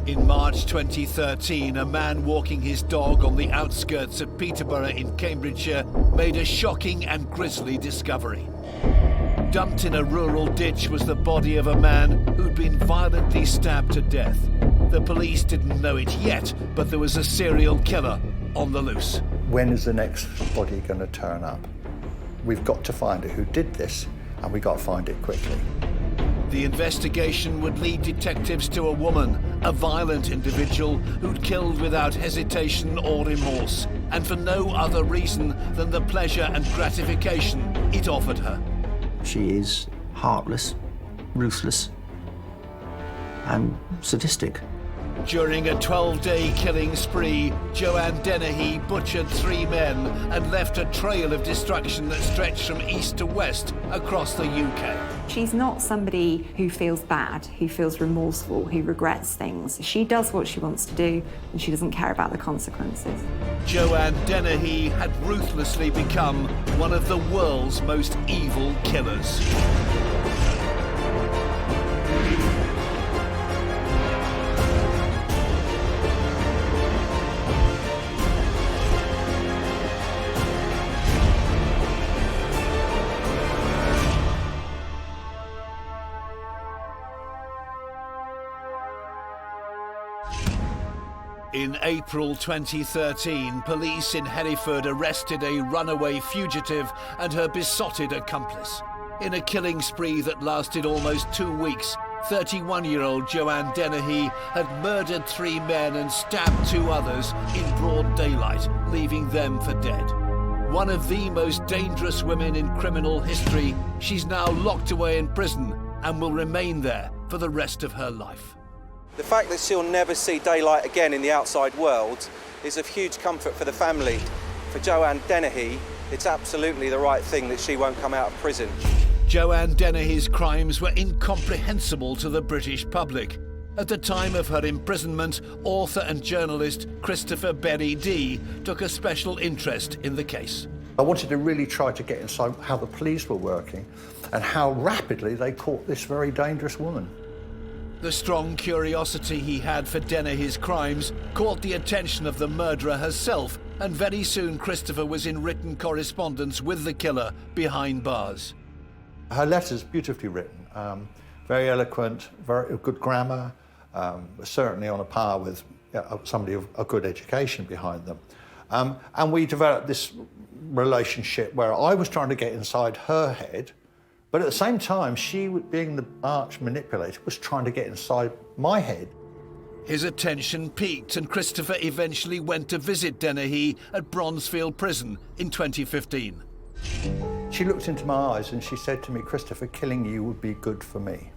In March 2013, a man walking his dog on the outskirts of Peterborough in Cambridgeshire made a shocking and grisly discovery. Dumped in a rural ditch was the body of a man who'd been violently stabbed to death. The police didn't know it yet, but there was a serial killer on the loose. When is the next body going to turn up? We've got to find out who did this, and we've got to find it quickly. The investigation would lead detectives to a woman, a violent individual who'd killed without hesitation or remorse, and for no other reason than the pleasure and gratification it offered her. She is heartless, ruthless, and sadistic. During a 12-day killing spree, Joanne Dennehy butchered 3 men and left a trail of destruction that stretched from east to west across the UK. She's not somebody who feels bad, who feels remorseful, who regrets things. She does what she wants to do, and she doesn't care about the consequences. Joanne Dennehy had ruthlessly become one of the world's most evil killers. In April 2013, police in Hanford arrested a runaway fugitive and her besotted accomplice. In a killing spree that lasted almost 2 weeks, 31-year-old Joanne Dennehy had murdered 3 men and stabbed 2 others in broad daylight, leaving them for dead. One of the most dangerous women in criminal history, she's now locked away in prison and will remain there for the rest of her life. The fact that she'll never see daylight again in the outside world is of huge comfort for the family. For Joanne Dennehy, it's absolutely the right thing that she won't come out of prison. Joanne Dennehy's crimes were incomprehensible to the British public. At the time of her imprisonment, author and journalist Christopher Berry Dee took a special interest in the case. I wanted to really try to get inside how the police were working and how rapidly they caught this very dangerous woman. The strong curiosity he had for Dennehy's crimes caught the attention of the murderer herself, and very soon Christopher was in written correspondence with the killer behind bars. Her letters, beautifully written, very eloquent, very good grammar, certainly on a par with somebody of a good education behind them. And we developed this relationship where I was trying to get inside her head, but at the same time, she, being the arch manipulator, was trying to get inside my head. His attention peaked, and Christopher eventually went to visit Dennehy at Bronzefield Prison in 2015. She looked into my eyes and she said to me, "Christopher, killing you would be good for me."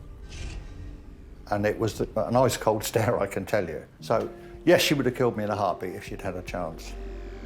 And it was an ice-cold stare, I can tell you. So, yes, she would have killed me in a heartbeat if she'd had a chance.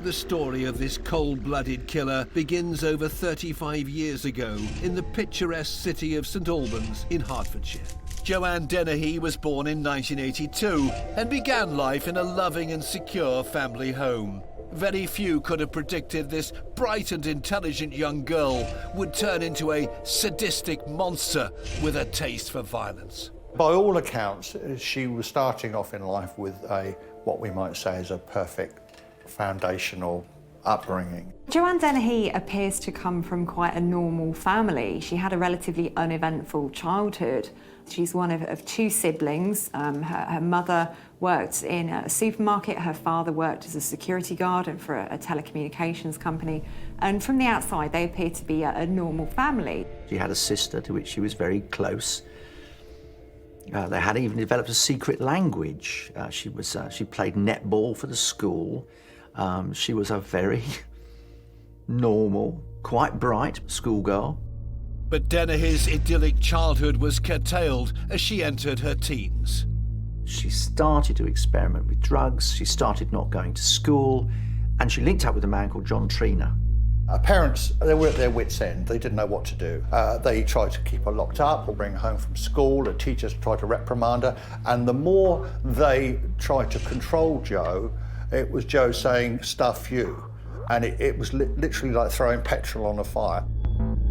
The story of this cold-blooded killer begins over 35 years ago in the picturesque city of St Albans in Hertfordshire. Joanne Dennehy was born in 1982 and began life in a loving and secure family home. Very few could have predicted this bright and intelligent young girl would turn into a sadistic monster with a taste for violence. By all accounts, she was starting off in life with what we might say is a perfect foundational upbringing. Joanne Dennehy appears to come from quite a normal family. She had a relatively uneventful childhood. She's one of 2 siblings. Her mother worked in a supermarket. Her father worked as a security guard and for a telecommunications company. And from the outside, they appear to be a normal family. She had a sister to which she was very close. They had even developed a secret language. She played netball for the school. She was a very normal, quite bright schoolgirl. But Dennehy's idyllic childhood was curtailed as she entered her teens. She started to experiment with drugs, she started not going to school, and she linked up with a man called John Trina. Her parents, they were at their wits' end. They didn't know what to do. They tried to keep her locked up or bring her home from school. The teachers tried to reprimand her. And the more they tried to control Jo, it was Jo saying, "Stuff you." And it was literally like throwing petrol on a fire.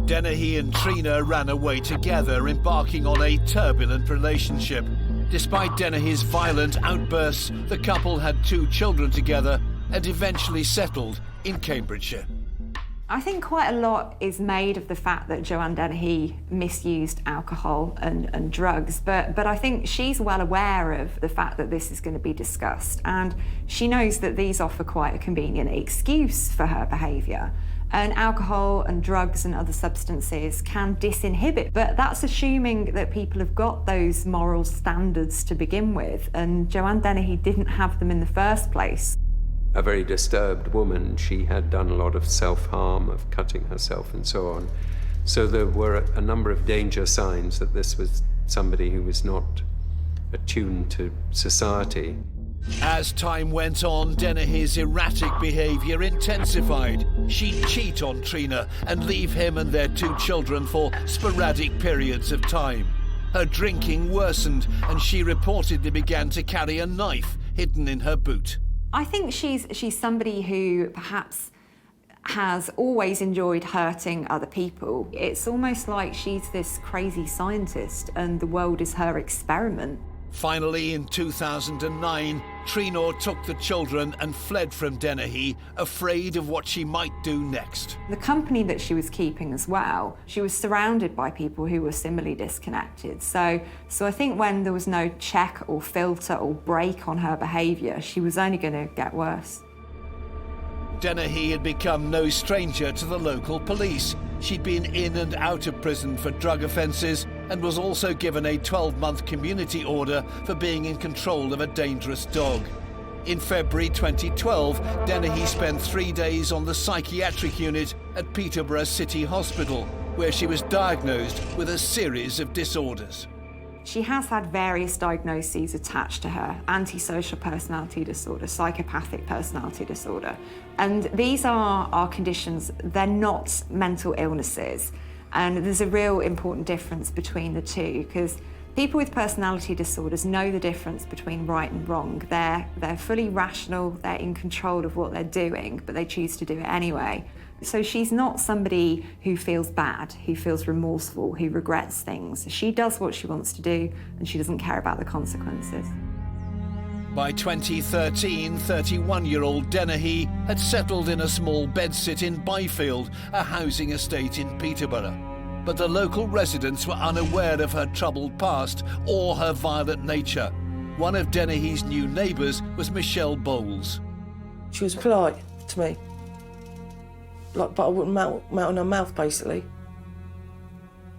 Dennehy and Trina ran away together, embarking on a turbulent relationship. Despite Dennehy's violent outbursts, the couple had 2 children together and eventually settled in Cambridgeshire. I think quite a lot is made of the fact that Joanne Dennehy misused alcohol and drugs, but I think she's well aware of the fact that this is going to be discussed, and she knows that these offer quite a convenient excuse for her behaviour. And alcohol and drugs and other substances can disinhibit, but that's assuming that people have got those moral standards to begin with, and Joanne Dennehy didn't have them in the first place. A very disturbed woman. She had done a lot of self-harm, of cutting herself and so on. So there were a number of danger signs that this was somebody who was not attuned to society. As time went on, Dennehy's erratic behaviour intensified. She'd cheat on Trina and leave him and their 2 children for sporadic periods of time. Her drinking worsened, and she reportedly began to carry a knife hidden in her boot. I think she's somebody who perhaps has always enjoyed hurting other people. It's almost like she's this crazy scientist and the world is her experiment. Finally, in 2009, Trina took the children and fled from Dennehy, afraid of what she might do next. The company that she was keeping as well, she was surrounded by people who were similarly disconnected. So I think when there was no check or filter or break on her behaviour, she was only going to get worse. Dennehy had become no stranger to the local police. She'd been in and out of prison for drug offences and was also given a 12-month community order for being in control of a dangerous dog. In February 2012, Dennehy spent 3 days on the psychiatric unit at Peterborough City Hospital, where she was diagnosed with a series of disorders. She has had various diagnoses attached to her: antisocial personality disorder, psychopathic personality disorder. And these are conditions, they're not mental illnesses. And there's a real important difference between the two, because people with personality disorders know the difference between right and wrong. They're fully rational, they're in control of what they're doing, but they choose to do it anyway. So she's not somebody who feels bad, who feels remorseful, who regrets things. She does what she wants to do, and she doesn't care about the consequences. By 2013, 31-year-old Dennehy had settled in a small bedsit in Byfield, a housing estate in Peterborough. But the local residents were unaware of her troubled past or her violent nature. One of Dennehy's new neighbours was Michelle Bowles. She was polite to me, but I wouldn't melt on her mouth, basically.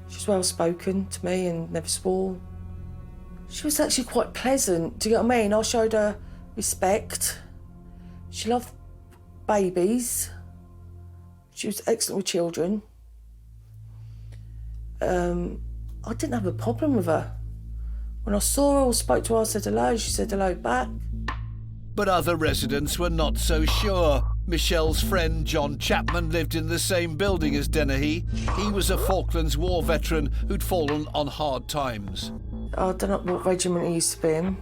She was well-spoken to me and never swore. She was actually quite pleasant, do you get what I mean? I showed her respect. She loved babies. She was excellent with children. I didn't have a problem with her. When I saw her or spoke to her, I said hello, she said hello back. But other residents were not so sure. Michelle's friend John Chapman lived in the same building as Dennehy. He was a Falklands War veteran who'd fallen on hard times. I don't know what regiment he used to be in.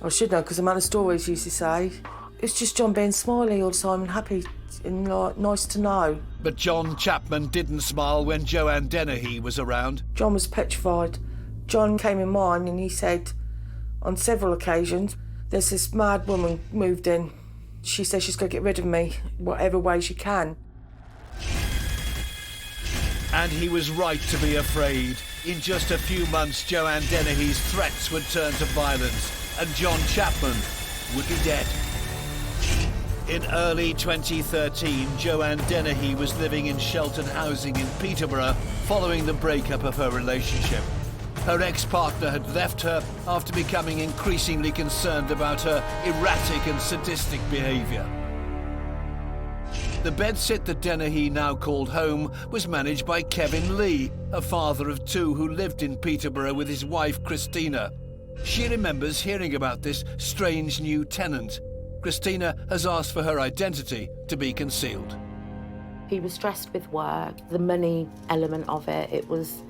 I should know, because the amount of stories he used to say. It's just John being smiley all the time and happy and nice to know. But John Chapman didn't smile when Joanne Dennehy was around. John was petrified. John came in mine and he said on several occasions, there's this mad woman moved in. She says she's going to get rid of me, whatever way she can. And he was right to be afraid. In just a few months, Joanne Dennehy's threats would turn to violence, and John Chapman would be dead. In early 2013, Joanne Dennehy was living in sheltered housing in Peterborough following the breakup of her relationship. Her ex-partner had left her after becoming increasingly concerned about her erratic and sadistic behaviour. The bedsit that Dennehy now called home was managed by Kevin Lee, a father of 2 who lived in Peterborough with his wife Christina. She remembers hearing about this strange new tenant. Christina has asked for her identity to be concealed. He was stressed with work, the money element of it. It was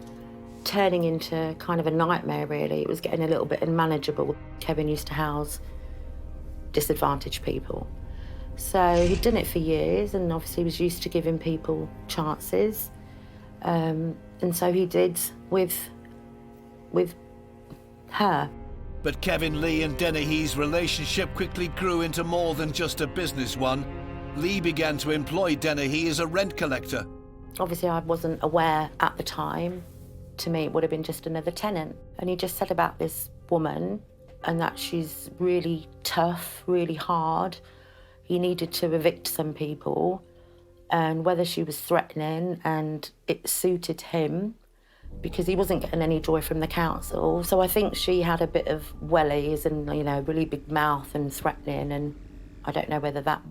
turning into kind of a nightmare, really. It was getting a little bit unmanageable. Kevin used to house disadvantaged people. So he'd done it for years and obviously was used to giving people chances. And so he did with her. But Kevin Lee and Dennehy's relationship quickly grew into more than just a business one. Lee began to employ Dennehy as a rent collector. Obviously, I wasn't aware at the time. To me, it would have been just another tenant. And he just said about this woman and that she's really tough, really hard. He needed to evict some people, and whether she was threatening, and it suited him because he wasn't getting any joy from the council. So I think she had a bit of wellies and, you know, really big mouth and threatening, and I don't know whether that,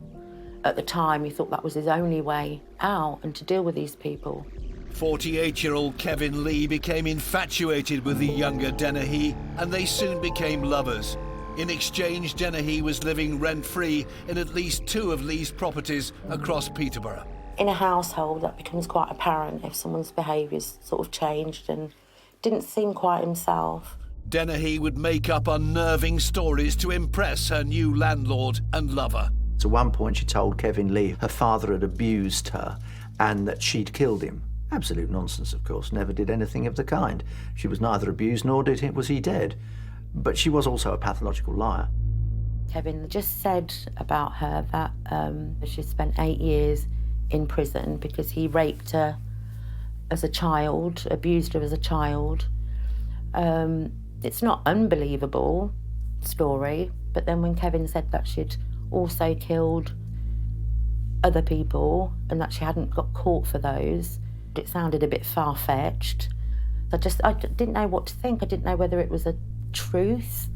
at the time, he thought that was his only way out and to deal with these people. 48-year-old Kevin Lee became infatuated with the younger Dennehy, and they soon became lovers. In exchange, Dennehy was living rent-free in at least 2 of Lee's properties across Peterborough. In a household, that becomes quite apparent if someone's behaviour's sort of changed and didn't seem quite himself. Dennehy would make up unnerving stories to impress her new landlord and lover. At one point, she told Kevin Lee her father had abused her and that she'd killed him. Absolute nonsense, of course. Never did anything of the kind. She was neither abused nor was he dead. But she was also a pathological liar. Kevin just said about her that she spent 8 years in prison because he raped her as a child, abused her as a child. It's not unbelievable story, but then when Kevin said that she'd also killed other people and that she hadn't got caught for those, it sounded a bit far-fetched. I didn't know what to think. I didn't know whether it was a truth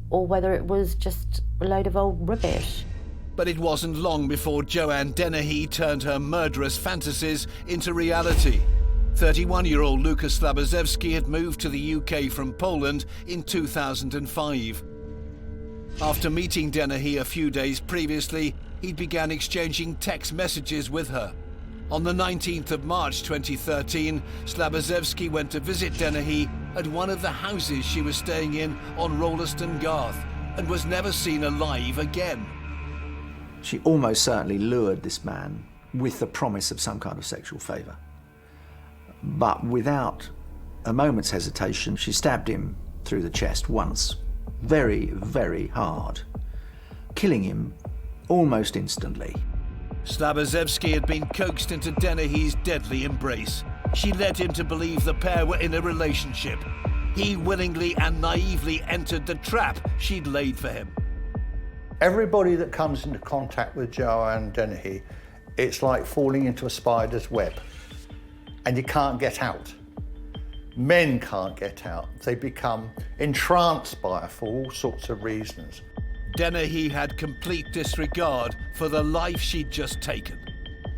or whether it was just a load of old rubbish. But it wasn't long before Joanne Dennehy turned her murderous fantasies into reality. 31-year-old Slabozewski had moved to the UK from Poland in 2005. After meeting Dennehy a few days previously, he began exchanging text messages with her. On the 19th of March 2013, Slabozewski went to visit Dennehy at one of the houses she was staying in on Rolleston Garth and was never seen alive again. She almost certainly lured this man with the promise of some kind of sexual favour. But without a moment's hesitation, she stabbed him through the chest once, very, very hard, killing him almost instantly. Slabozewski had been coaxed into Dennehy's deadly embrace. She led him to believe the pair were in a relationship. He willingly and naively entered the trap she'd laid for him. Everybody that comes into contact with Joanne Dennehy, it's like falling into a spider's web, and you can't get out. Men can't get out. They become entranced by her for all sorts of reasons. Dennehy had complete disregard for the life she'd just taken.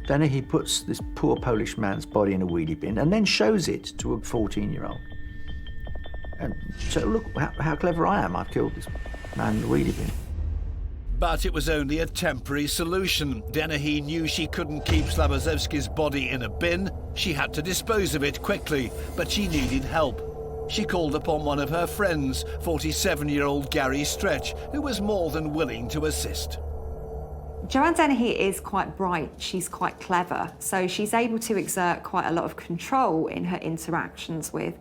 Dennehy puts this poor Polish man's body in a wheelie bin and then shows it to a 14-year-old. And so look how clever I am. I've killed this man in the wheelie bin. But it was only a temporary solution. Dennehy knew she couldn't keep Slabozewski's body in a bin. She had to dispose of it quickly, but she needed help. She called upon one of her friends, 47-year-old Gary Stretch, who was more than willing to assist. Joanne Dennehy is quite bright, she's quite clever, so she's able to exert quite a lot of control in her interactions with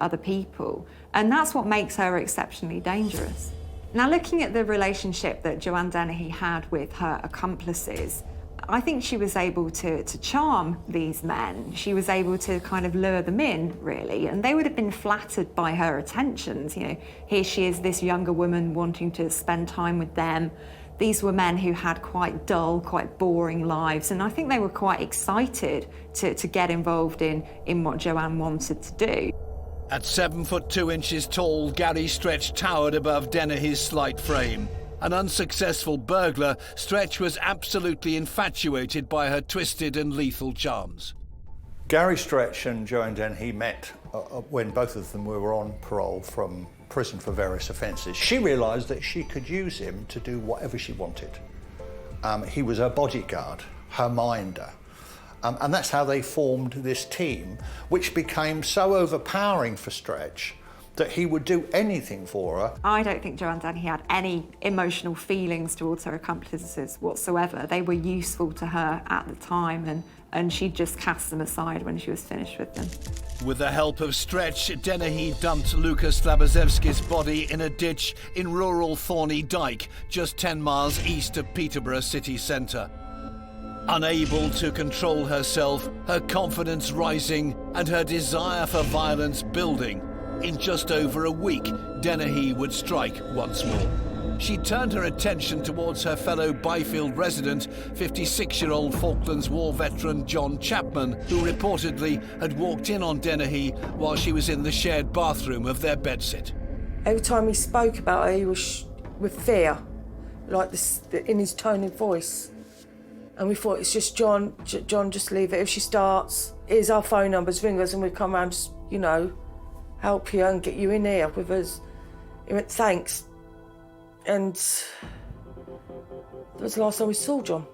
other people, and that's what makes her exceptionally dangerous. Now, looking at the relationship that Joanne Dennehy had with her accomplices, I think she was able to charm these men. She was able to kind of lure them in, really, and they would have been flattered by her attentions. You know, here she is, this younger woman wanting to spend time with them. These were men who had quite dull, quite boring lives, and I think they were quite excited to get involved in what Joanne wanted to do. At 7 foot 2 inches tall, Gary Stretch towered above Dennehy's slight frame. An unsuccessful burglar, Stretch was absolutely infatuated by her twisted and lethal charms. Gary Stretch and Joanne Dennehy met when both of them were on parole from prison for various offences. She realised that she could use him to do whatever she wanted. He was her bodyguard, her minder. And that's how they formed this team, which became so overpowering for Stretch that he would do anything for her. I don't think Joanne Dennehy had any emotional feelings towards her accomplices whatsoever. They were useful to her at the time, and she'd just cast them aside when she was finished with them. With the help of Stretch, Dennehy dumped Lucas Slabozewski's body in a ditch in rural Thorney Dyke, just 10 miles east of Peterborough city centre. Unable to control herself, her confidence rising and her desire for violence building, in just over a week, Dennehy would strike once more. She turned her attention towards her fellow Byfield resident, 56-year-old Falklands War veteran John Chapman, who reportedly had walked in on Dennehy while she was in the shared bathroom of their bedsit. Every time he spoke about her, he was with fear, like this, in his tone of voice. And we thought, it's just John, just leave it. If she starts, here's our phone numbers, ring us and we'll come round, just, you know, help you and get you in here with us. He went, thanks. And that was the last time we saw John.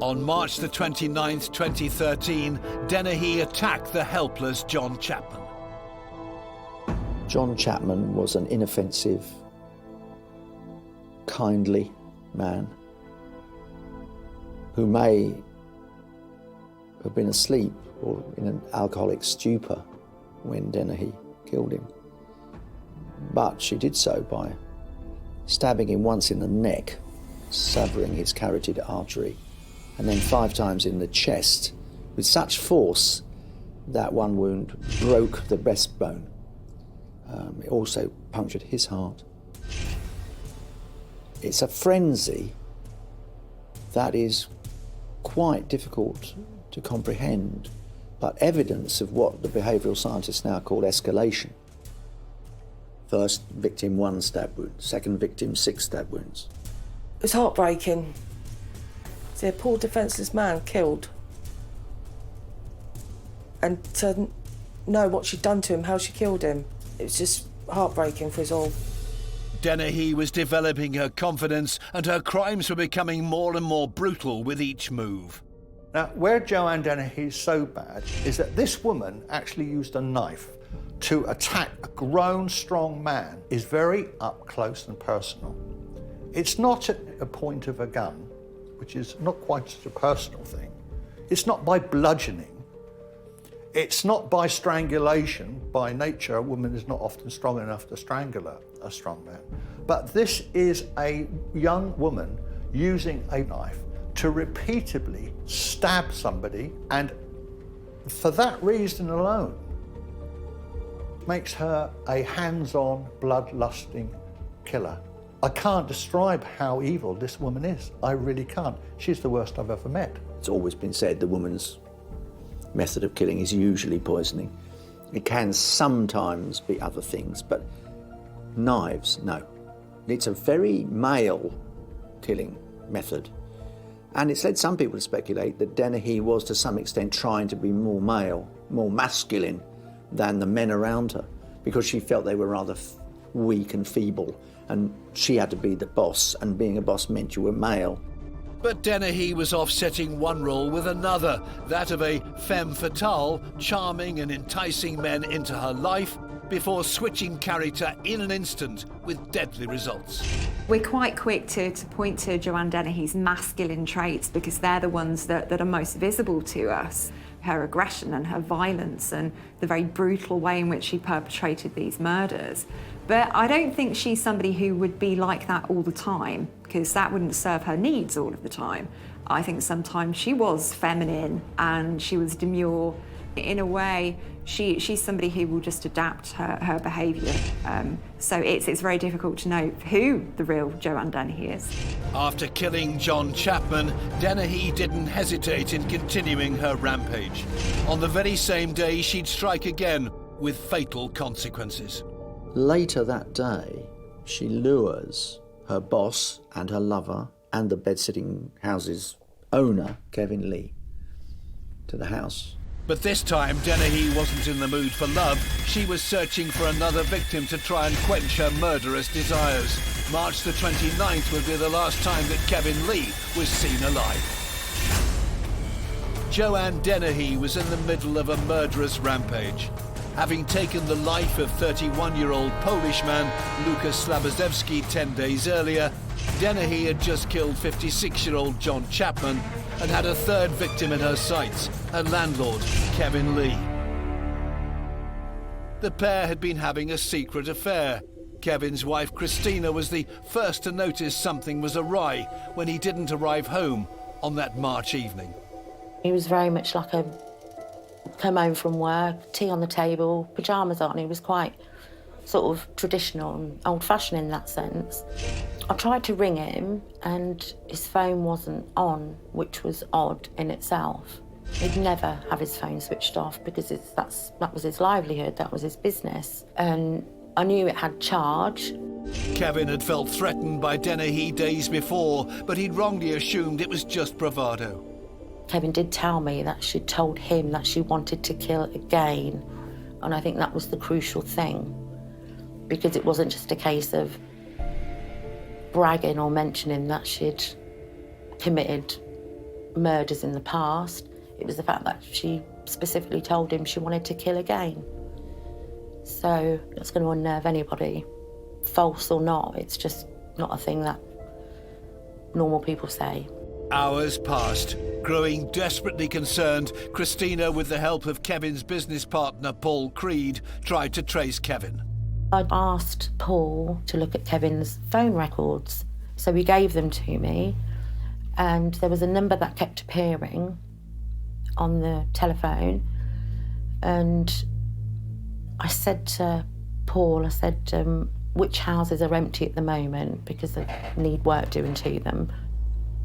On March the 29th, 2013, Dennehy attacked the helpless John Chapman. John Chapman was an inoffensive, kindly man who may have been asleep or in an alcoholic stupor when Dennehy killed him. But she did so by stabbing him once in the neck, severing his carotid artery, and then 5 times in the chest with such force that one wound broke the breastbone. It also punctured his heart. It's a frenzy that is quite difficult to comprehend, but evidence of what the behavioural scientists now call escalation. First victim, 1 stab wound. Second victim, 6 stab wounds. It was heartbreaking. See a poor defenceless man killed. And to know what she'd done to him, how she killed him, it was just heartbreaking for us all. Dennehy was developing her confidence and her crimes were becoming more and more brutal with each move. Now, where Joanne Dennehy is so bad is that this woman actually used a knife to attack a grown, strong man is very up close and personal. It's not at a point of a gun, which is not quite such a personal thing. It's not by bludgeoning. It's not by strangulation. By nature, a woman is not often strong enough to strangle a strong man. But this is a young woman using a knife to repeatedly stab somebody, and for that reason alone, makes her a hands-on, bloodlusting killer. I can't describe how evil this woman is. I really can't. She's the worst I've ever met. It's always been said the woman's method of killing is usually poisoning. It can sometimes be other things, but knives, no. It's a very male killing method. And it's led some people to speculate that Dennehy was to some extent trying to be more male, more masculine than the men around her, because she felt they were rather weak and feeble, and she had to be the boss, and being a boss meant you were male. But Dennehy was offsetting one role with another, that of a femme fatale, charming and enticing men into her life, before switching character in an instant with deadly results. We're quite quick to point to Joanne Dennehy's masculine traits because they're the ones that are most visible to us. Her aggression and her violence and the very brutal way in which she perpetrated these murders. But I don't think she's somebody who would be like that all the time, because that wouldn't serve her needs all of the time. I think sometimes she was feminine and she was demure. In a way, she's somebody who will just adapt her behaviour. So it's very difficult to know who the real Joanne Dennehy is. After killing John Chapman, Dennehy didn't hesitate in continuing her rampage. On the very same day, she'd strike again with fatal consequences. Later that day, she lures her boss and her lover and the bed-sitting house's owner, Kevin Lee, to the house. But this time, Dennehy wasn't in the mood for love. She was searching for another victim to try and quench her murderous desires. March the 29th would be the last time that Kevin Lee was seen alive. Joanne Dennehy was in the middle of a murderous rampage. Having taken the life of 31-year-old Polish man Lucas Slabozewski 10 days earlier, Dennehy had just killed 56-year-old John Chapman and had a third victim in her sights, her landlord, Kevin Lee. The pair had been having a secret affair. Kevin's wife, Christina, was the first to notice something was awry when he didn't arrive home on that March evening. He was very much like a come home from work, tea on the table, pyjamas on. He was quite sort of traditional and old-fashioned in that sense. I tried to ring him and his phone wasn't on, which was odd in itself. He'd never have his phone switched off because that was his livelihood, that was his business. And I knew it had charge. Kevin had felt threatened by Dennehy days before, but he'd wrongly assumed it was just bravado. Kevin did tell me that she'd told him that she wanted to kill again. And I think that was the crucial thing, because it wasn't just a case of bragging or mentioning that she'd committed murders in the past. It was the fact that she specifically told him she wanted to kill again. So that's going to unnerve anybody, false or not. It's just not a thing that normal people say. Hours passed. Growing desperately concerned, Christina, with the help of Kevin's business partner, Paul Creed, tried to trace Kevin. I asked Paul to look at Kevin's phone records, so he gave them to me, and there was a number that kept appearing on the telephone, and I said to Paul, I said, which houses are empty at the moment because I need work doing to them.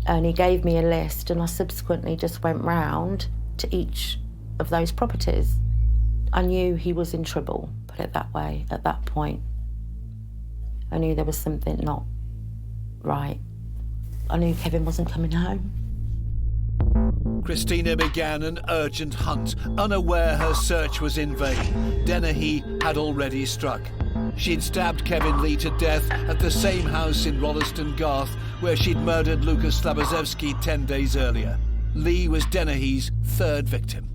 And he gave me a list, and I subsequently just went round to each of those properties. I knew he was in trouble, put it that way, at that point. I knew there was something not right. I knew Kevin wasn't coming home. Christina began an urgent hunt, unaware her search was in vain. Dennehy had already struck. She'd stabbed Kevin Lee to death at the same house in Rolleston Garth where she'd murdered Lucas Slabozewski 10 days earlier. Lee was Dennehy's third victim.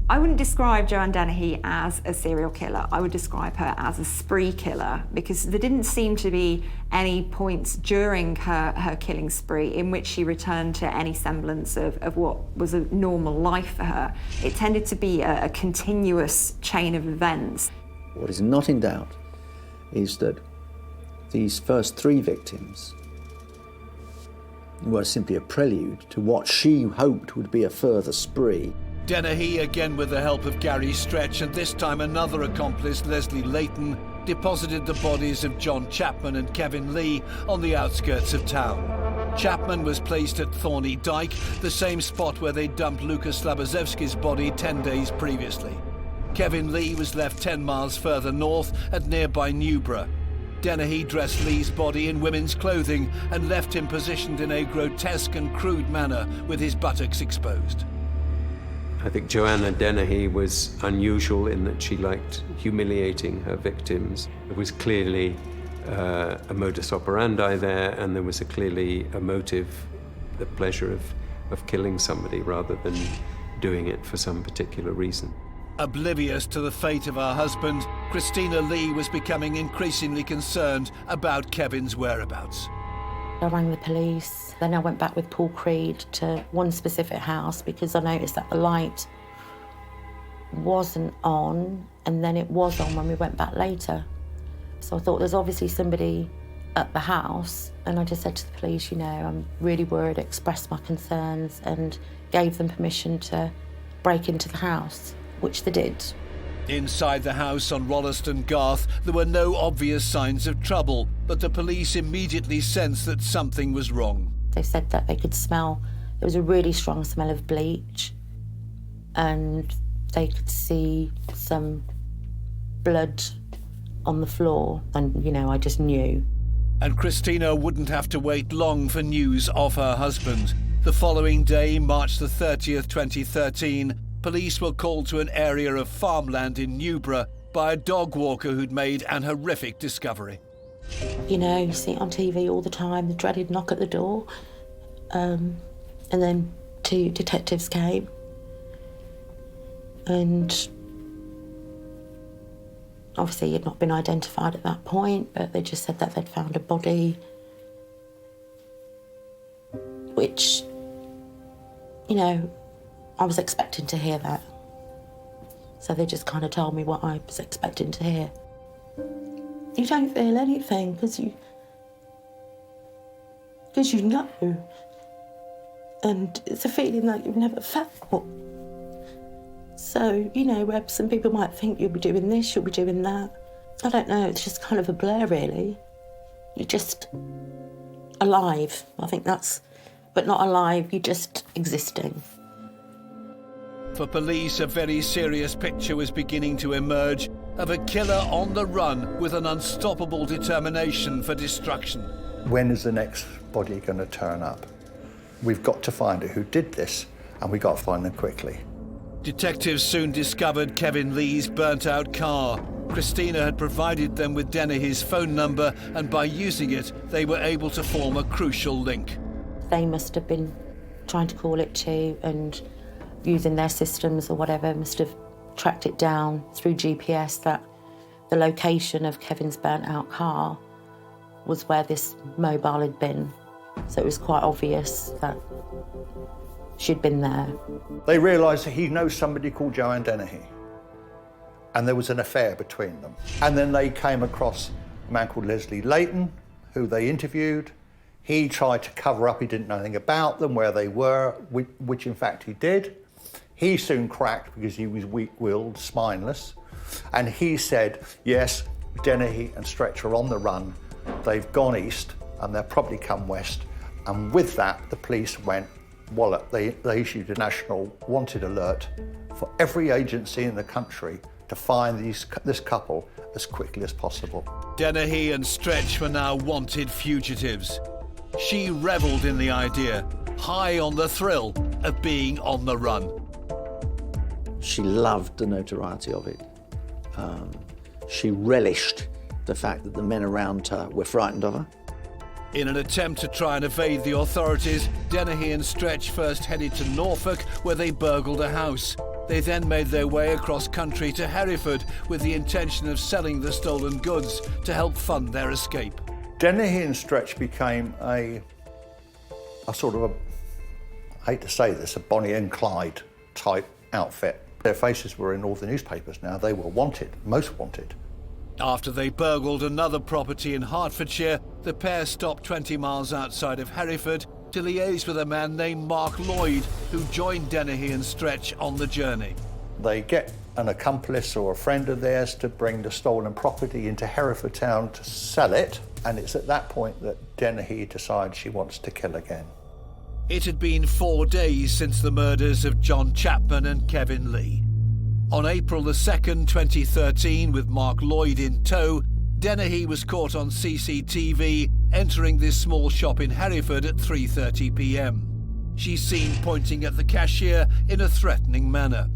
I wouldn't describe Joanne Dennehy as a serial killer. I would describe her as a spree killer, because there didn't seem to be any points during her killing spree in which she returned to any semblance of what was a normal life for her. It tended to be a continuous chain of events. What is not in doubt is that these first three victims were simply a prelude to what she hoped would be a further spree. Dennehy, again with the help of Gary Stretch and this time another accomplice, Leslie Layton, deposited the bodies of John Chapman and Kevin Lee on the outskirts of town. Chapman was placed at Thorney Dyke, the same spot where they dumped Lucas Slabozewski's body 10 days previously. Kevin Lee was left 10 miles further north at nearby Newborough. Dennehy dressed Lee's body in women's clothing and left him positioned in a grotesque and crude manner with his buttocks exposed. I think Joanna Dennehy was unusual in that she liked humiliating her victims. There was clearly a modus operandi there, and there was clearly a motive, the pleasure of killing somebody rather than doing it for some particular reason. Oblivious to the fate of her husband, Christina Lee was becoming increasingly concerned about Kevin's whereabouts. I rang the police, then I went back with Paul Creed to one specific house because I noticed that the light wasn't on, and then it was on when we went back later. So I thought there's obviously somebody at the house, and I just said to the police, you know, I'm really worried, expressed my concerns and gave them permission to break into the house, which they did. Inside the house on Rolleston Garth, there were no obvious signs of trouble, but the police immediately sensed that something was wrong. They said that they could smell, there was a really strong smell of bleach, and they could see some blood on the floor, and, you know, I just knew. And Christina wouldn't have to wait long for news of her husband. The following day, March the 30th, 2013, police were called to an area of farmland in Newborough by a dog walker who'd made an horrific discovery. You know, you see it on TV all the time, the dreaded knock at the door. And then 2 detectives came. And obviously he had not been identified at that point, but they just said that they'd found a body, which you know, I was expecting to hear that. So they just kind of told me what I was expecting to hear. You don't feel anything because you know. And it's a feeling that you've never felt. So, you know, where some people might think you'll be doing this, you'll be doing that. I don't know, it's just kind of a blur, really. You're just alive. I think that's, but not alive, you're just existing. For police, a very serious picture was beginning to emerge of a killer on the run with an unstoppable determination for destruction. When is the next body going to turn up? We've got to find out who did this, and we've got to find them quickly. Detectives soon discovered Kevin Lee's burnt-out car. Christina had provided them with Dennehy's phone number, and by using it, they were able to form a crucial link. They must have been trying to call it too, and using their systems or whatever, must have tracked it down through GPS that the location of Kevin's burnt-out car was where this mobile had been. So it was quite obvious that she'd been there. They realised that he knows somebody called Joanne Dennehy, and there was an affair between them. And then they came across a man called Leslie Layton, who they interviewed. He tried to cover up, he didn't know anything about them, where they were, which in fact he did. He soon cracked because he was weak-willed, spineless, and he said, yes, Dennehy and Stretch are on the run. They've gone east and they'll probably come west. And with that, the police went wallop. They issued a national wanted alert for every agency in the country to find this couple as quickly as possible. Dennehy and Stretch were now wanted fugitives. She revelled in the idea, high on the thrill of being on the run. She loved the notoriety of it. She relished the fact that the men around her were frightened of her. In an attempt to try and evade the authorities, Dennehy and Stretch first headed to Norfolk, where they burgled a house. They then made their way across country to Hereford with the intention of selling the stolen goods to help fund their escape. Dennehy and Stretch became a sort of I hate to say this, a Bonnie and Clyde type outfit. Their faces were in all the newspapers now. They were wanted, most wanted. After they burgled another property in Hertfordshire, the pair stopped 20 miles outside of Hereford to liaise with a man named Mark Lloyd, who joined Dennehy and Stretch on the journey. They get an accomplice or a friend of theirs to bring the stolen property into Hereford town to sell it, and it's at that point that Dennehy decides she wants to kill again. It had been 4 days since the murders of John Chapman and Kevin Lee. On April the 2nd, 2013, with Mark Lloyd in tow, Dennehy was caught on CCTV entering this small shop in Hereford at 3:30 p.m. She's seen pointing at the cashier in a threatening manner.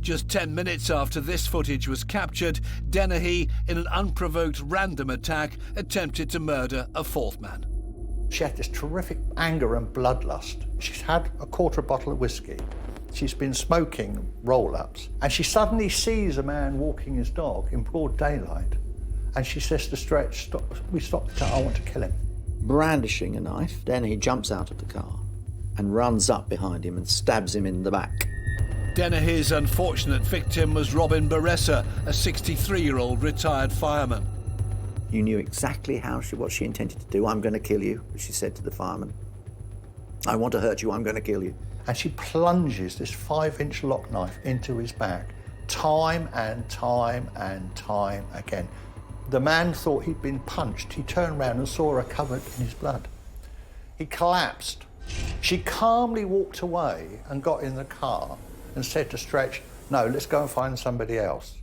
Just 10 minutes after this footage was captured, Dennehy, in an unprovoked random attack, attempted to murder a fourth man. She had this terrific anger and bloodlust. She's had a quarter bottle of whiskey. She's been smoking roll-ups, and she suddenly sees a man walking his dog in broad daylight, and she says to Stretch, "Stop, we stop the car, I want to kill him." Brandishing a knife, Dennehy jumps out of the car and runs up behind him and stabs him in the back. Dennehy's unfortunate victim was Robin Barresa, a 63-year-old retired fireman. You knew exactly what she intended to do. "I'm going to kill you," she said to the fireman. "I want to hurt you, I'm going to kill you." And she plunges this 5-inch lock knife into his back, time and time and time again. The man thought he'd been punched. He turned around and saw her covered in his blood. He collapsed. She calmly walked away and got in the car and said to Stretch, "No, let's go and find somebody else."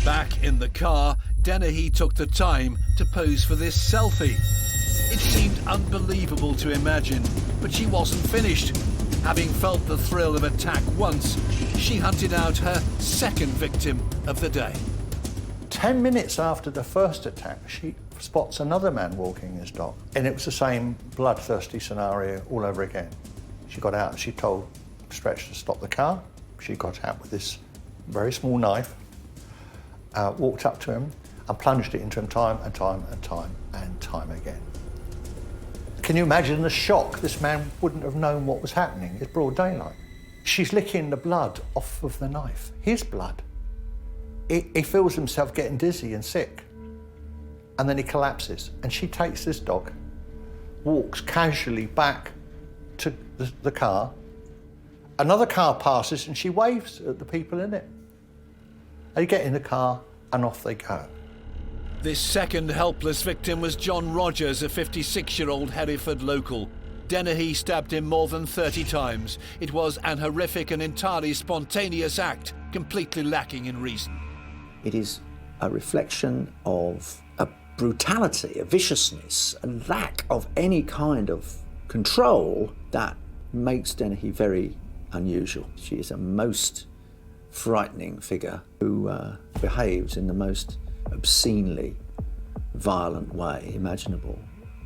Back in the car, Dennehy took the time to pose for this selfie. It seemed unbelievable to imagine, but she wasn't finished. Having felt the thrill of attack once, she hunted out her second victim of the day. 10 minutes after the first attack, she spots another man walking his dog, and it was the same bloodthirsty scenario all over again. She got out and she told Stretch to stop the car. She got out with this very small knife, walked up to him and plunged it into him time and time and time and time again. Can you imagine the shock? This man wouldn't have known what was happening. It's broad daylight. She's licking the blood off of the knife, his blood. He feels himself getting dizzy and sick. And then he collapses. And she takes this dog, walks casually back to the car. Another car passes and she waves at the people in it. They get in the car and off they go. This second helpless victim was John Rogers, a 56-year-old Hereford local. Dennehy stabbed him more than 30 times. It was an horrific and entirely spontaneous act, completely lacking in reason. It is a reflection of a brutality, a viciousness, a lack of any kind of control that makes Dennehy very unusual. She is a most frightening figure who behaves in the most obscenely violent way imaginable,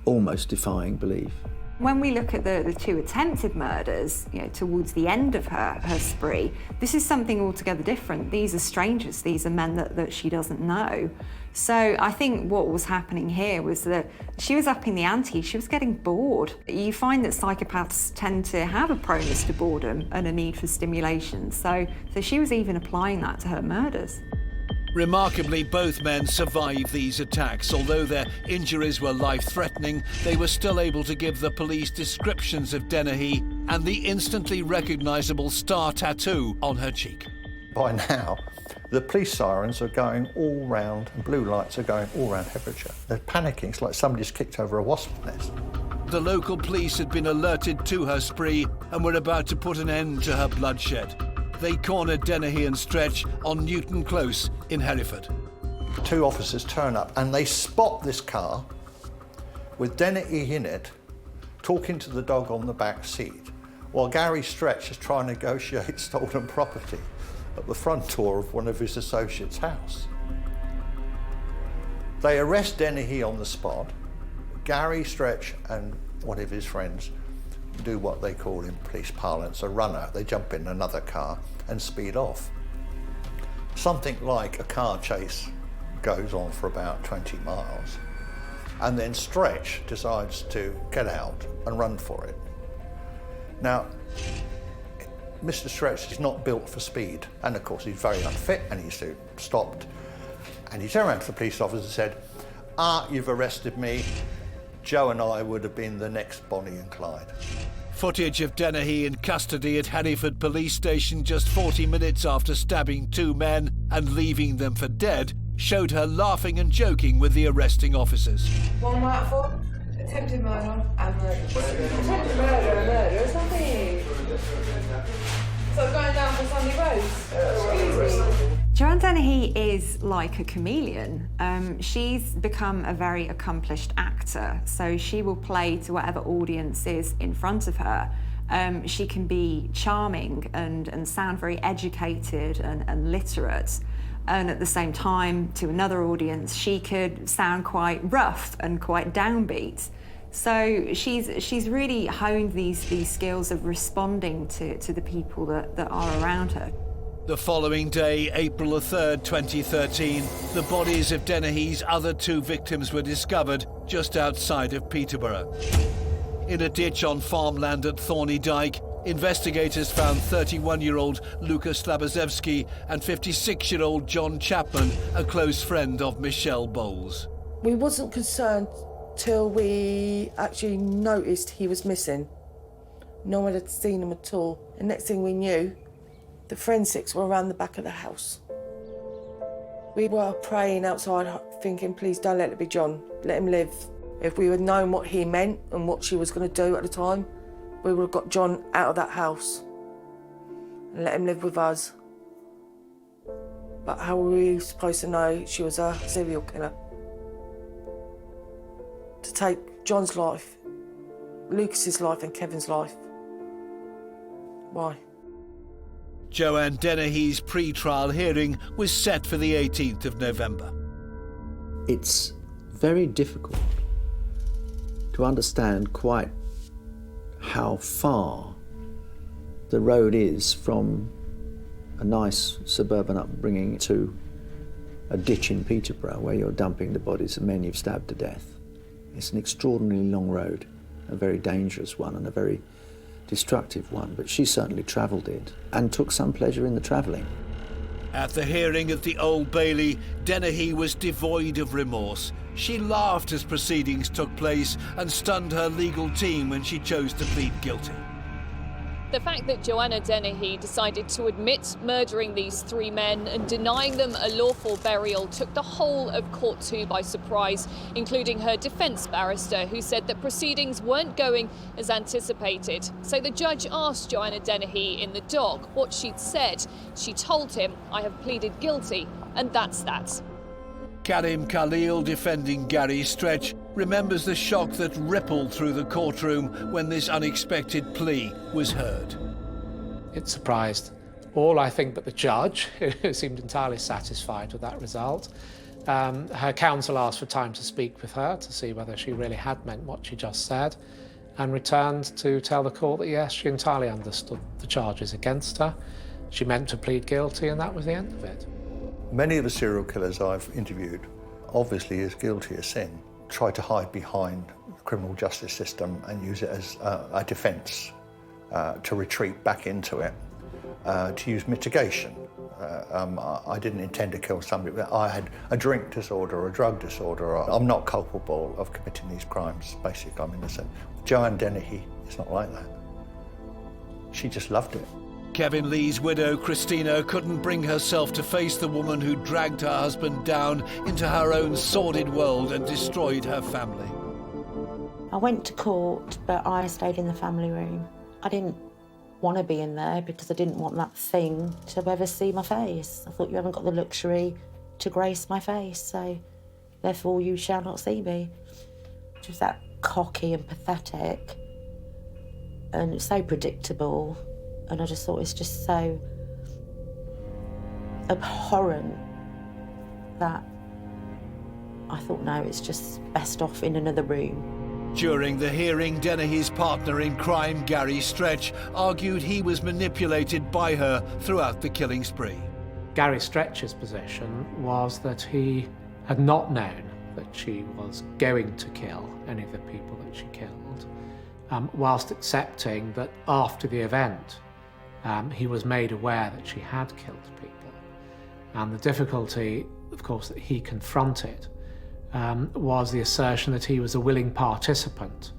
almost defying belief. When we look at the two attempted murders, towards the end of her spree, this is something altogether different. These are strangers, these are men that she doesn't know. So I think what was happening here was that she was upping the ante, she was getting bored. You find that psychopaths tend to have a proneness to boredom and a need for stimulation, so she was even applying that to her murders. Remarkably, both men survived these attacks. Although their injuries were life-threatening, they were still able to give the police descriptions of Dennehy and the instantly recognisable star tattoo on her cheek. By now, the police sirens are going all round and blue lights are going all round Herefordshire. They're panicking. It's like somebody's kicked over a wasp nest. The local police had been alerted to her spree and were about to put an end to her bloodshed. They cornered Dennehy and Stretch on Newton Close in Hereford. Two officers turn up and they spot this car with Dennehy in it, talking to the dog on the back seat, while Gary Stretch is trying to negotiate stolen property at the front door of one of his associates' house. They arrest Dennehy on the spot. Gary Stretch and one of his friends do what they call in police parlance a runner. They jump in another car and speed off. Something like a car chase goes on for about 20 miles. And then Stretch decides to get out and run for it. Now, Mr. Stretch is not built for speed. And of course, he's very unfit and he's stopped. And he turned around to the police officer and said, you've arrested me. Joe and I would have been the next Bonnie and Clyde. Footage of Dennehy in custody at Hereford police station just 40 minutes after stabbing two men and leaving them for dead showed her laughing and joking with the arresting officers. One mark for attempted murder and murder. Attempted murder and murder, it's nothing. So going down for Sunday Rose. Excuse me. Joanne Dennehy is like a chameleon. She's become a very accomplished actor, so she will play to whatever audience is in front of her. She can be charming and sound very educated and literate. And at the same time, to another audience, she could sound quite rough and quite downbeat. So she's really honed these skills of responding to the people that are around her. The following day, April 3rd, 2013, the bodies of Dennehy's other two victims were discovered just outside of Peterborough. In a ditch on farmland at Thorney Dyke, investigators found 31-year-old Luka Slabozewski and 56-year-old John Chapman, a close friend of Michelle Bowles. We wasn't concerned till we actually noticed he was missing. No one had seen him at all. And next thing we knew, the forensics were around the back of the house. We were praying outside, thinking, please don't let it be John, let him live. If we had known what he meant and what she was going to do at the time, we would have got John out of that house and let him live with us. But how were we supposed to know she was a serial killer? To take John's life, Lucas's life and Kevin's life. Why? Joanne Dennehy's pre-trial hearing was set for the 18th of November. It's very difficult to understand quite how far the road is from a nice suburban upbringing to a ditch in Peterborough where you're dumping the bodies of men you've stabbed to death. It's an extraordinarily long road. a very dangerous one and a very destructive one, but she certainly travelled it and took some pleasure in the travelling. At the hearing at the Old Bailey, Dennehy was devoid of remorse. She laughed as proceedings took place and stunned her legal team when she chose to plead guilty. The fact that Joanna Dennehy decided to admit murdering these three men and denying them a lawful burial took the whole of Court 2 by surprise, including her defence barrister, who said that proceedings weren't going as anticipated. So the judge asked Joanna Dennehy in the dock what she'd said. She told him, "I have pleaded guilty, and that's that." Karim Khalil, defending Gary Stretch, remembers the shock that rippled through the courtroom when this unexpected plea was heard. It surprised all, I think, but the judge, who seemed entirely satisfied with that result. Her counsel asked for time to speak with her to see whether she really had meant what she just said, and returned to tell the court that yes, she entirely understood the charges against her. She meant to plead guilty, and that was the end of it. Many of the serial killers I've interviewed, obviously as guilty as sin, try to hide behind the criminal justice system and use it as a defence, to retreat back into it, to use mitigation. I didn't intend to kill somebody, but I had a drink disorder or a drug disorder. I'm not culpable of committing these crimes. Basically, I'm innocent. Joanne Dennehy is not like that. She just loved it. Kevin Lee's widow, Christina, couldn't bring herself to face the woman who dragged her husband down into her own sordid world and destroyed her family. I went to court, but I stayed in the family room. I didn't want to be in there because I didn't want that thing to ever see my face. I thought, you haven't got the luxury to grace my face, so therefore you shall not see me. Just that cocky and pathetic and so predictable. And I just thought it's just so abhorrent that I thought, no, it's just best off in another room. During the hearing, Dennehy's partner in crime, Gary Stretch, argued he was manipulated by her throughout the killing spree. Gary Stretch's position was that he had not known that she was going to kill any of the people that she killed, whilst accepting that after the event, he was made aware that she had killed people. And the difficulty, of course, that he confronted was the assertion that he was a willing participant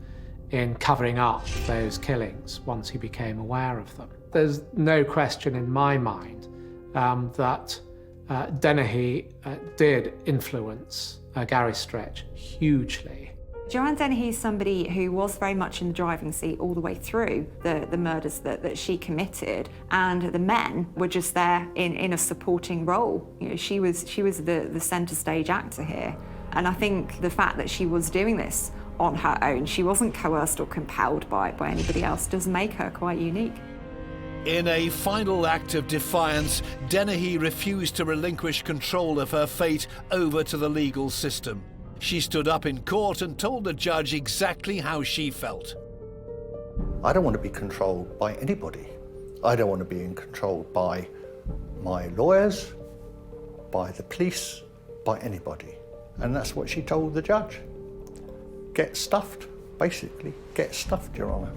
in covering up those killings once he became aware of them. There's no question in my mind that Dennehy did influence Gary Stretch hugely. Joanne Dennehy is somebody who was very much in the driving seat all the way through the murders that she committed, and the men were just there in a supporting role. You know, she was the centre stage actor here, and I think the fact that she was doing this on her own, she wasn't coerced or compelled by anybody else, does make her quite unique. In a final act of defiance, Dennehy refused to relinquish control of her fate over to the legal system. She stood up in court and told the judge exactly how she felt. I don't want to be controlled by anybody. I don't want to be controlled by my lawyers, by the police, by anybody. And that's what she told the judge. Get stuffed, basically. Get stuffed, Your Honour.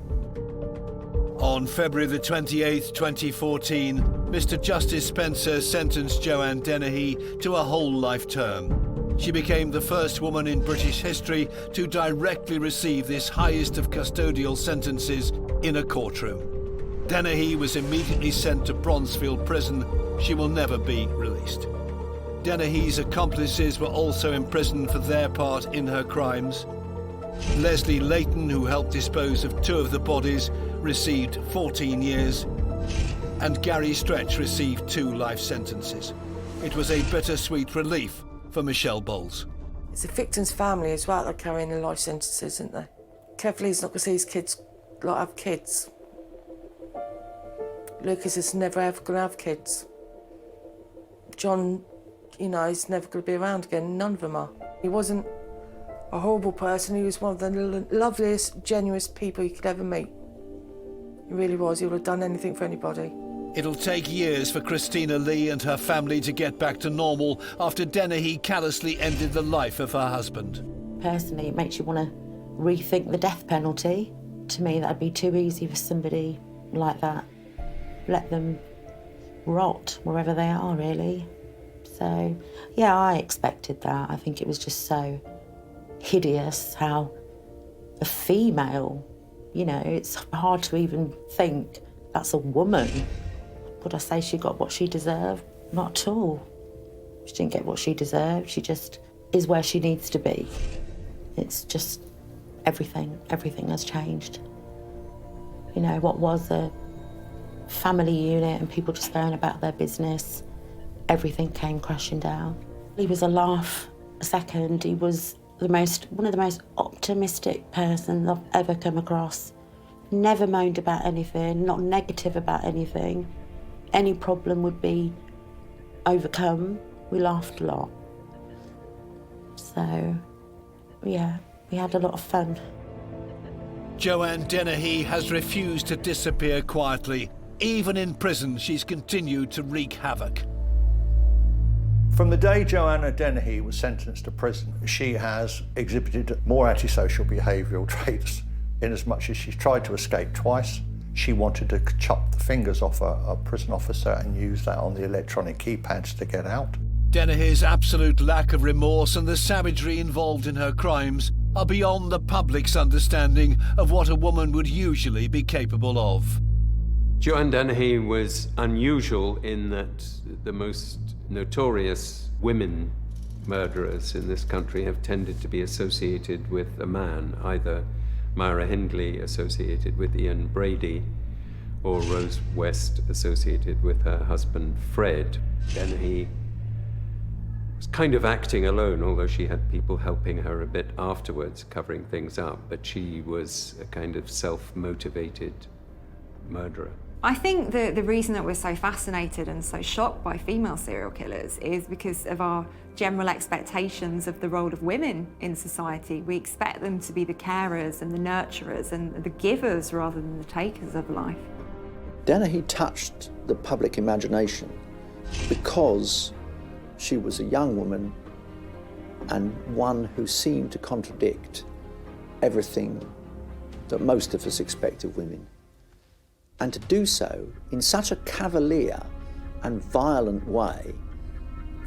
On February the 28th, 2014, Mr. Justice Spencer sentenced Joanne Dennehy to a whole life term. She became the first woman in British history to directly receive this highest of custodial sentences in a courtroom. Dennehy was immediately sent to Bronzefield Prison. She will never be released. Dennehy's accomplices were also imprisoned for their part in her crimes. Leslie Layton, who helped dispose of 2 of the bodies, received 14 years, and Gary Stretch received 2 life sentences. It was a bittersweet relief for Michelle Bowles. It's the victim's family as well that are carrying the life sentences, isn't they? Kev Lee's not going to see his kids have kids. Lucas is never ever going to have kids. John, you know, he's never going to be around again. None of them are. He wasn't a horrible person. He was one of the loveliest, genuine people you could ever meet. He really was. He would have done anything for anybody. It'll take years for Christina Lee and her family to get back to normal after Dennehy callously ended the life of her husband. Personally, it makes you want to rethink the death penalty. To me, that'd be too easy for somebody like that. Let them rot wherever they are, really. So, yeah, I expected that. I think it was just so hideous how a female, you know, it's hard to even think that's a woman. Would I say she got what she deserved? Not at all. She didn't get what she deserved. She just is where she needs to be. It's just everything has changed. You know, what was a family unit and people just going about their business, everything came crashing down. He was a laugh a second. He was one of the most optimistic persons I've ever come across. Never moaned about anything, not negative about anything. Any problem would be overcome. We laughed a lot. So, yeah, we had a lot of fun. Joanne Dennehy has refused to disappear quietly. Even in prison, she's continued to wreak havoc. From the day Joanna Dennehy was sentenced to prison, she has exhibited more antisocial behavioural traits, in as much as she's tried to escape twice. She wanted to chop the fingers off a prison officer and use that on the electronic keypads to get out. Dennehy's absolute lack of remorse and the savagery involved in her crimes are beyond the public's understanding of what a woman would usually be capable of. Joanne Dennehy was unusual in that the most notorious women murderers in this country have tended to be associated with a man, either Myra Hindley associated with Ian Brady, or Rose West associated with her husband Fred. Dennehy was kind of acting alone, although she had people helping her a bit afterwards, covering things up, but she was a kind of self-motivated murderer. I think the reason that we're so fascinated and so shocked by female serial killers is because of our general expectations of the role of women in society. We expect them to be the carers and the nurturers and the givers rather than the takers of life. Dennehy touched the public imagination because she was a young woman and one who seemed to contradict everything that most of us expect of women. And to do so in such a cavalier and violent way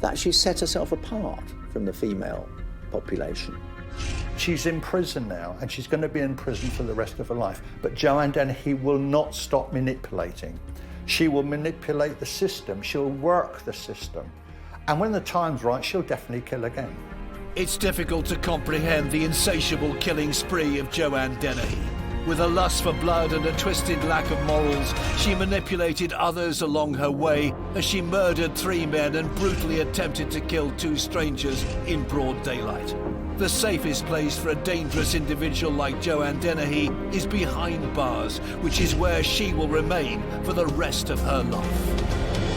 that she set herself apart from the female population. She's in prison now, and she's going to be in prison for the rest of her life. But Joanne Dennehy will not stop manipulating. She will manipulate the system, she'll work the system. And when the time's right, she'll definitely kill again. It's difficult to comprehend the insatiable killing spree of Joanne Dennehy. With a lust for blood and a twisted lack of morals, she manipulated others along her way as she murdered 3 men and brutally attempted to kill 2 strangers in broad daylight. The safest place for a dangerous individual like Joanne Dennehy is behind bars, which is where she will remain for the rest of her life.